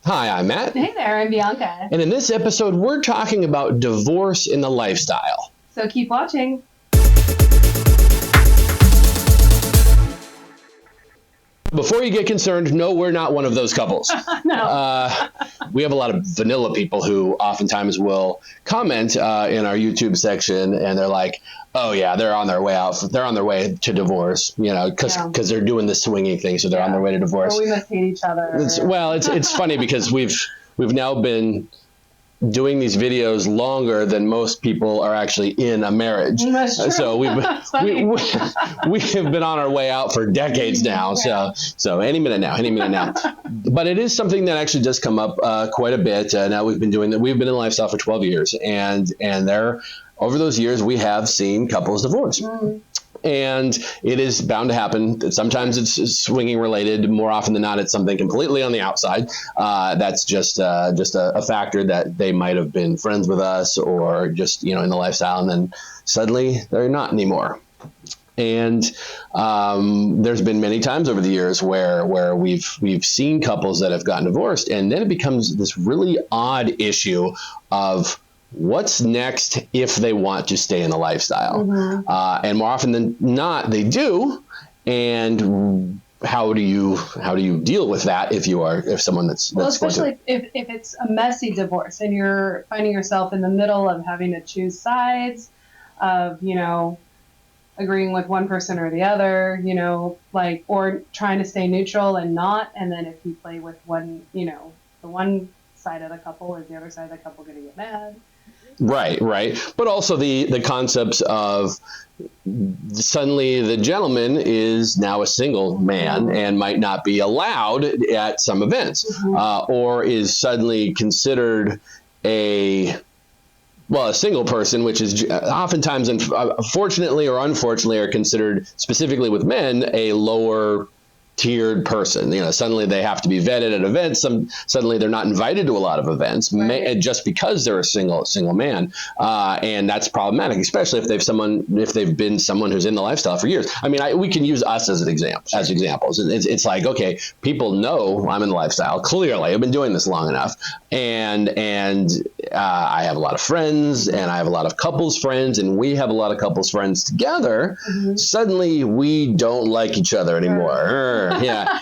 Hi, I'm Matt. Hey there, I'm Bianca. And in this episode, we're talking about divorce in the lifestyle. So keep watching. Before you get concerned, no, we're not one of those couples. No. We have a lot of vanilla people who oftentimes will comment in our YouTube section, and they're like, "Oh yeah, they're on their way out. They're on their way to divorce, because they're doing the swinging thing, so they're on their way to divorce." Or we must hate each other. It's funny because we've now been doing these videos longer than most people are actually in a marriage. That's true. So we have been on our way out for decades now. Yeah. So any minute now. But it is something that actually does come up quite a bit. Now we've been doing that. We've been in lifestyle for 12 years, and there over those years we have seen couples divorce. Mm. And it is bound to happen. Sometimes it's swinging related. More often than not, it's something completely on the outside. That's just a factor that they might have been friends with us or just in the lifestyle, and then suddenly they're not anymore. And there's been many times over the years where we've seen couples that have gotten divorced, and then it becomes this really odd issue of what's next if they want to stay in the lifestyle. Mm-hmm. And more often than not, they do. And how do you deal with that if someone that's especially if it's a messy divorce and you're finding yourself in the middle of having to choose sides of, agreeing with one person or the other, or trying to stay neutral and not. And then if you play with one, the one side of the couple, is the other side of the couple going to get mad? Right. But also the concepts of suddenly the gentleman is now a single man and might not be allowed at some events, or is suddenly considered a single person, which is oftentimes, fortunately or unfortunately, are considered specifically with men a lower tiered person. Suddenly they have to be vetted at events. Suddenly they're not invited to a lot of events, just because they're a single man, and that's problematic, especially if they've been someone who's in the lifestyle for years. I mean, we can use us as an example, as examples. It's like, okay, people know I'm in the lifestyle. Clearly, I've been doing this long enough, and I have a lot of friends, and I have a lot of couples friends, and we have a lot of couples friends together. Mm-hmm. Suddenly, we don't like each other anymore. Yeah.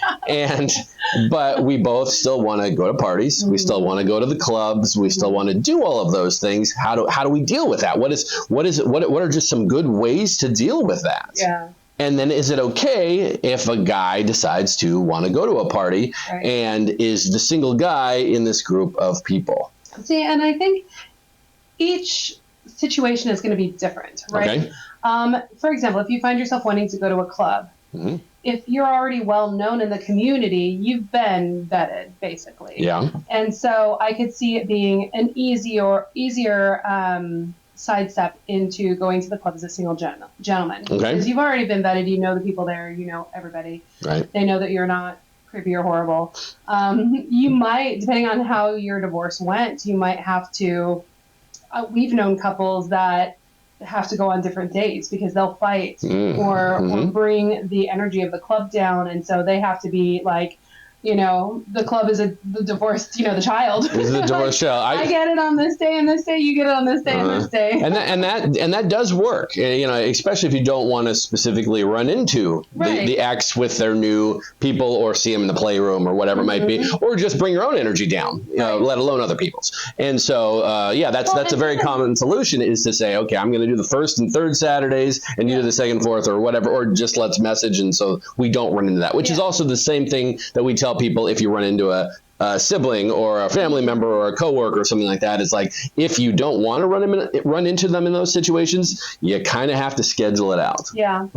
But we both still want to go to parties. Mm-hmm. We still want to go to the clubs. We still want to do all of those things. How do we deal with that? What are just some good ways to deal with that? Yeah. And then is it okay if a guy decides to want to go to a party and is the single guy in this group of people? See, and I think each situation is going to be different, right? Okay. For example, if you find yourself wanting to go to a club, mm-hmm. if you're already well known in the community, you've been vetted, basically. Yeah. And so I could see it being an easier sidestep into going to the club as a single gentleman. Okay. Because you've already been vetted, you know the people there, you know everybody. Right. They know that you're not creepy or horrible. You might, depending on how your divorce went, you might have to. We've known couples that have to go on different dates because they'll fight or bring the energy of the club down, and so they have to be like, the club is the divorced, the child. This is the divorced child. I get it on this day and this day. You get it on this day and this day. And that does work. Especially if you don't want to specifically run into the ex with their new people, or see them in the playroom or whatever it might be, or just bring your own energy down, let alone other people's. And so, that's a very common solution, is to say, okay, I'm going to do the first and third Saturdays, and you do the second, fourth, or whatever, or just let's message, and so we don't run into that. Which is also the same thing that we tell people if you run into a sibling or a family member or a coworker or something like that. It's like, if you don't want to run into them in those situations, you kind of have to schedule it out. Yeah,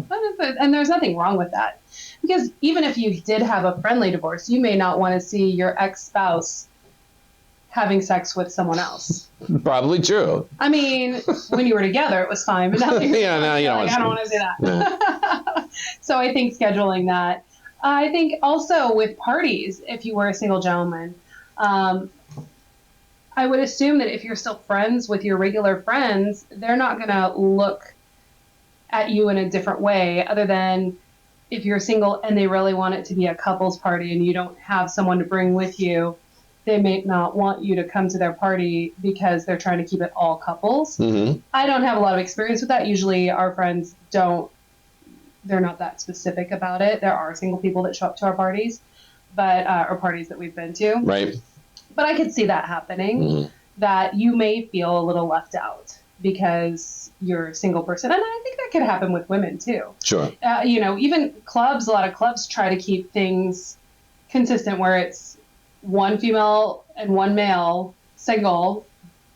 and there's nothing wrong with that, because even if you did have a friendly divorce, you may not want to see your ex-spouse having sex with someone else. Probably true. I mean, when you were together, it was fine, but now that you're I don't want to do that. Yeah. So I think scheduling that. I think also with parties, if you were a single gentleman, I would assume that if you're still friends with your regular friends, they're not going to look at you in a different way, other than if you're single and they really want it to be a couples party and you don't have someone to bring with you, they may not want you to come to their party because they're trying to keep it all couples. Mm-hmm. I don't have a lot of experience with that. Usually our friends they're not that specific about it. There are single people that show up to our parties, but or parties that we've been to. Right. But I could see that happening, that you may feel a little left out because you're a single person. And I think that could happen with women too. Sure. Even clubs, a lot of clubs try to keep things consistent where it's one female and one male single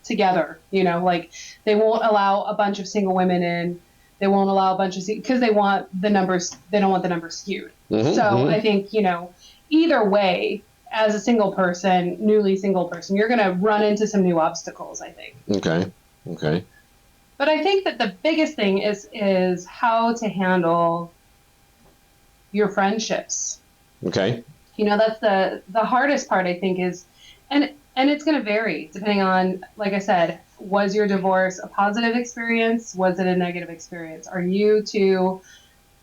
together, like they won't allow a bunch of single women in. They won't allow a bunch of, because they don't want the numbers skewed. So I think, either way, as a single person, newly single person, you're going to run into some new obstacles, I think. Okay. But I think that the biggest thing is how to handle your friendships. Okay. That's the hardest part, I think, is, and it's going to vary depending on, like I said, was your divorce a positive experience? Was it a negative experience? Are you two,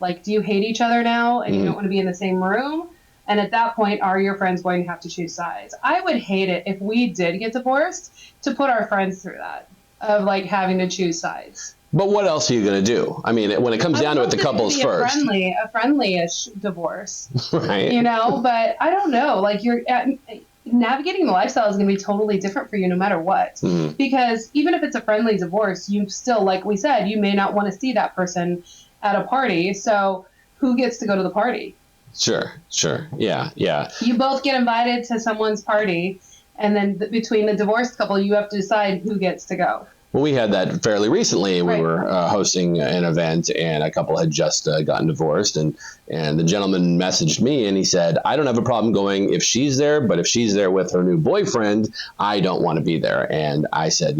do you hate each other now and you don't want to be in the same room? And at that point, are your friends going to have to choose sides? I would hate it if we did get divorced to put our friends through that, of having to choose sides. But what else are you going to do? I mean, when it comes down to it, the couple's first. A friendly-ish divorce. Right. But I don't know. Navigating the lifestyle is going to be totally different for you no matter what. Mm-hmm. Because even if it's a friendly divorce, you still, like we said, you may not want to see that person at a party. So who gets to go to the party? Sure. Yeah. You both get invited to someone's party, and then between the divorced couple, you have to decide who gets to go. Well, we had that fairly recently. Right. We were hosting an event, and a couple had just gotten divorced, and the gentleman messaged me, and he said, I don't have a problem going if she's there, but if she's there with her new boyfriend, I don't want to be there. And I said,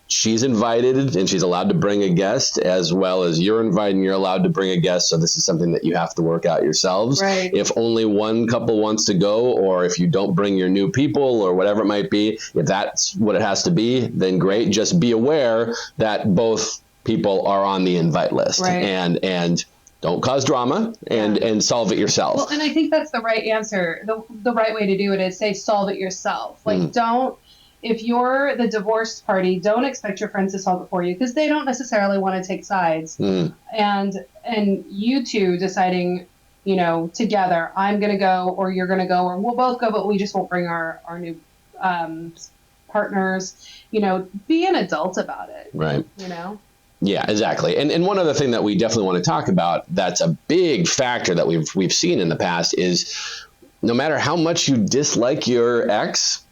she's invited and she's allowed to bring a guest, as well as you're invited and you're allowed to bring a guest. So this is something that you have to work out yourselves. Right. If only one couple wants to go, or if you don't bring your new people or whatever it might be, if that's what it has to be, then great. Just be aware that both people are on the invite list. Right. And don't cause drama and solve it yourself. Well, and I think that's the right answer. The right way to do it is say, solve it yourself. If you're the divorced party, don't expect your friends to solve it for you, because they don't necessarily want to take sides. And you two deciding, together, I'm going to go or you're going to go, or we'll both go, but we just won't bring our new partners. Be an adult about it. Right. Yeah, exactly. And one other thing that we definitely want to talk about that's a big factor that we've seen in the past is, no matter how much you dislike your ex,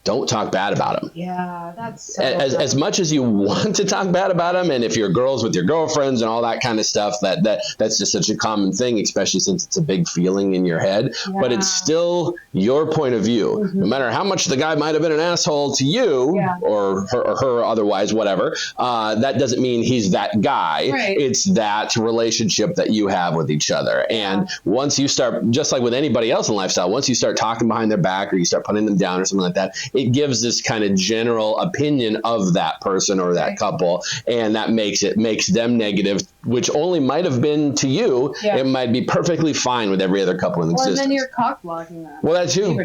don't talk bad about him. Yeah, that's so as much as you want to talk bad about him, and if you're girls with your girlfriends and all that kind of stuff, that's just such a common thing, especially since it's a big feeling in your head. Yeah. But it's still your point of view. Mm-hmm. No matter how much the guy might have been an asshole to you, or her otherwise, whatever, that doesn't mean he's that guy. Right. It's that relationship that you have with each other. And once you start, just like with anybody else in lifestyle, once you start talking behind their back or you start putting them down or something like that, it gives this kind of general opinion of that person or that couple, and that makes them negative, which only might have been to you. Yeah. It might be perfectly fine with every other couple in existence. And then you're cock blocking them. Well, that too.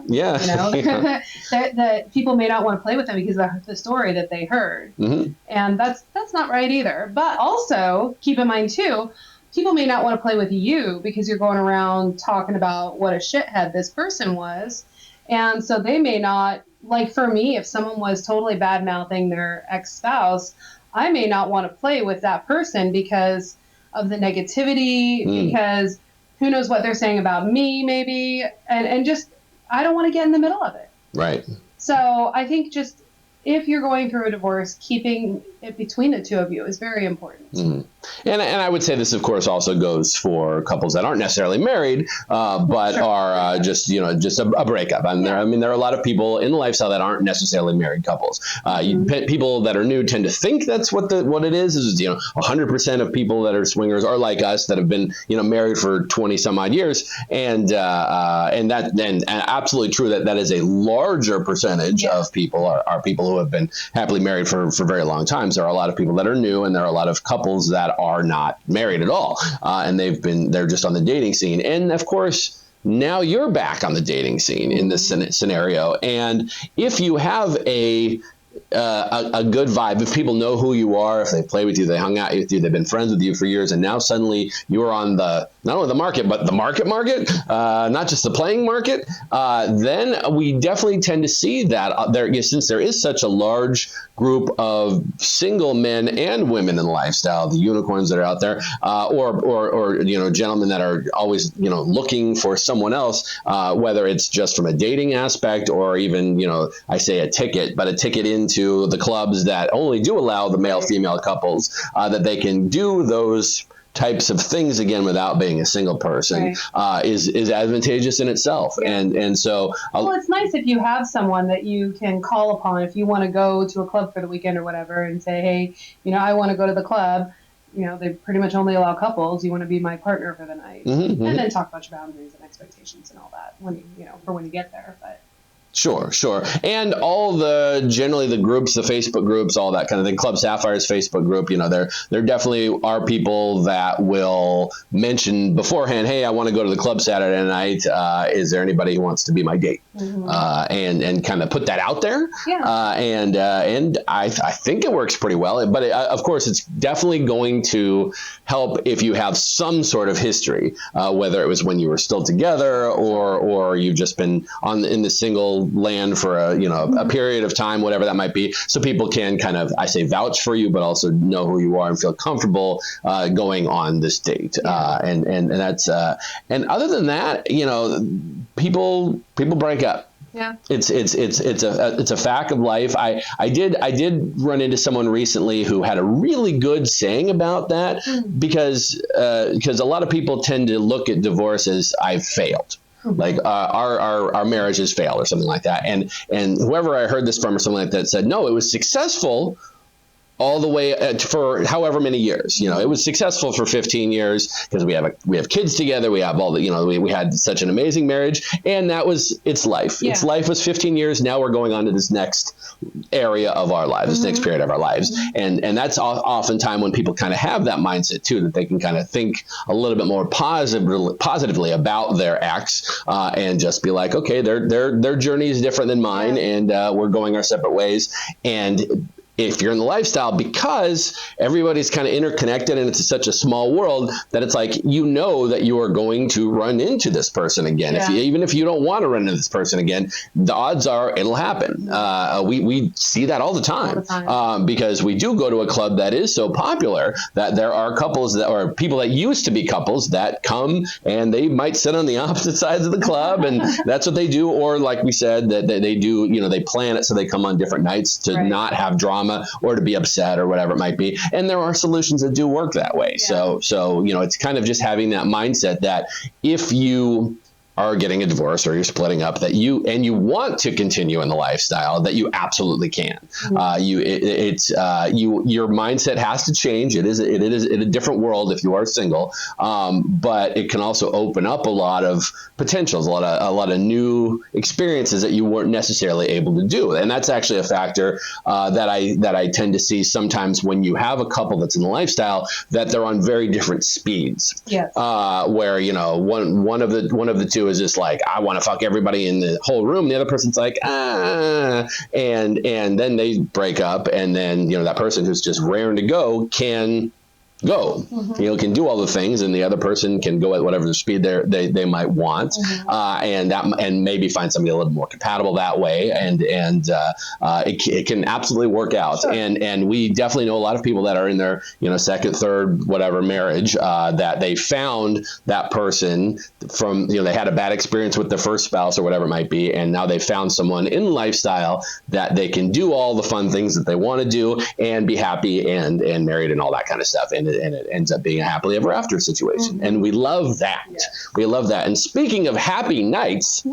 Yeah. That people may not want to play with them because of the story that they heard. Mm-hmm. And that's not right either. But also keep in mind too, people may not want to play with you because you're going around talking about what a shithead this person was. And so they may not, like for me, if someone was totally bad-mouthing their ex-spouse, I may not want to play with that person because of the negativity, because who knows what they're saying about me maybe, and just, I don't want to get in the middle of it. Right. So I think just, if you're going through a divorce, keeping it between the two of you is very important. Mm-hmm. And I would say this, of course, also goes for couples that aren't necessarily married, but are just a breakup. And there are a lot of people in the lifestyle that aren't necessarily married couples. People that are new tend to think that's what it is 100% of people that are swingers are like us, that have been married for 20 some odd years, and absolutely true that is a larger percentage of people are people who have been happily married for very long times. There are a lot of people that are new, and there are a lot of couples that are not married at all, and they're just on the dating scene. And of course, now you're back on the dating scene in this scenario. And if you have a good vibe, if people know who you are, if they play with you, they hung out with you, they've been friends with you for years, and now suddenly you're on the, not only the market, but the market, not just the playing market, then we definitely tend to see that there, since there is such a large group of single men and women in the lifestyle, the unicorns that are out there, or gentlemen that are always looking for someone else, whether it's just from a dating aspect or even I say a ticket into the clubs that only do allow the male-female couples, that they can do those types of things again without being a single person, is advantageous in itself. And so well, it's nice if you have someone that you can call upon if you want to go to a club for the weekend or whatever and say, hey, I want to go to the club. They pretty much only allow couples. You want to be my partner for the night, and then talk about your boundaries and expectations and all that when you get there. But Sure. And all generally the groups, the Facebook groups, all that kind of thing, Club Sapphire's Facebook group, there definitely are people that will mention beforehand, hey, I want to go to the club Saturday night. Is there anybody who wants to be my date? And kind of put that out there. And I think it works pretty well. But of course, it's definitely going to help if you have some sort of history, whether it was when you were still together or you've just been in the single land for a period of time, whatever that might be, so people can kind of, I say, vouch for you, but also know who you are and feel comfortable going on this date. And that's and other than that, people break up. Yeah, it's a fact of life. I did run into someone recently who had a really good saying about that, because a lot of people tend to look at divorce as I've failed. Like our marriage has failed or something like that. And whoever I heard this from or something like that said, no, it was successful all the way for however many years. It was successful for 15 years because we have kids together. We have all the, we had such an amazing marriage, and that was its life. Its life was 15 years. Now we're going on to this next area of our lives, this next period of our lives. And that's oftentimes when people kind of have that mindset too, that they can kind of think a little bit more positively about their ex, and just be like, okay, their journey is different than mine, and we're going our separate ways. And if you're in the lifestyle, because everybody's kind of interconnected and it's such a small world that it's like, that you are going to run into this person again. Even if you don't want to run into this person again, the odds are it'll happen. We see that all the time, because we do go to a club that is so popular that there are couples or people that used to be couples that come and they might sit on the opposite sides of the club, and that's what they do. Or like we said, that they do, they plan it so they come on different nights to not have drama or to be upset or whatever it might be. And there are solutions that do work that way. So it's kind of just having that mindset that if you are getting a divorce or you're splitting up, that you want to continue in the lifestyle, that you absolutely can. Your mindset has to change. It is in a different world if you are single, but it can also open up a lot of potentials, a lot of new experiences that you weren't necessarily able to do. And that's actually a factor that I tend to see sometimes when you have a couple that's in the lifestyle, that they're on very different speeds. Yes. Where one of the two is just like, I want to fuck everybody in the whole room. The other person's like, and then they break up, and then that person who's just raring to go can go, can do all the things, and the other person can go at whatever the speed they might want, and maybe find somebody a little more compatible that way, and it can absolutely work out. Sure. And we definitely know a lot of people that are in their second, third, whatever marriage, that they found that person from they had a bad experience with their first spouse or whatever it might be, and now they found someone in lifestyle that they can do all the fun things that they want to do and be happy and married and all that kind of stuff. And it ends up being a happily ever after situation. And we love that. Yes. We love that. And speaking of happy nights,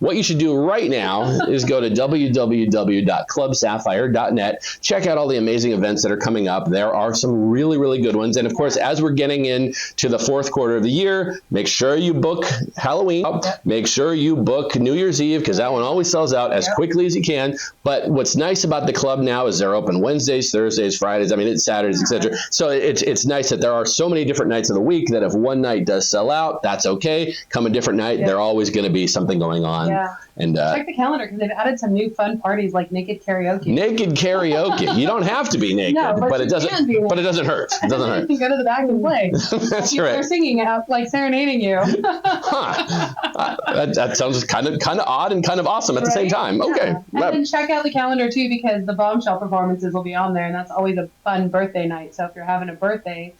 what you should do right now is go to www.clubsapphire.net. Check out all the amazing events that are coming up. There are some really, really good ones. And of course, as we're getting into the fourth quarter of the year, make sure you book Halloween. Make sure you book New Year's Eve, because that one always sells out as quickly as you can. But what's nice about the club now is they're open Wednesdays, Thursdays, Fridays. I mean, it's Saturdays, etc. So it's it's nice that there are so many different nights of the week that if one night does sell out, that's okay. Come a different night, There's always going to be something going on. Yeah. And check the calendar because they've added some new fun parties like naked karaoke. Naked karaoke. You don't have to be naked, no, but it doesn't. But it doesn't hurt. It doesn't hurt. You can go to the back and play. That's People right. are singing out, like serenading you. That sounds kind of odd and kind of awesome at the same time. Yeah. Okay. And then check out the calendar too because the bombshell performances will be on there, and that's always a fun birthday night. So if you're having a birthday,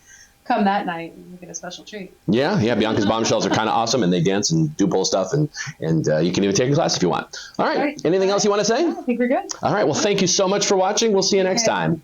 come that night and you get a special treat. Yeah. Bianca's bombshells are kind of awesome, and they dance and do pole stuff, and you can even take a class if you want. All right. Anything else you want to say? I think we're good. All right. Well, thank you so much for watching. We'll see you next time.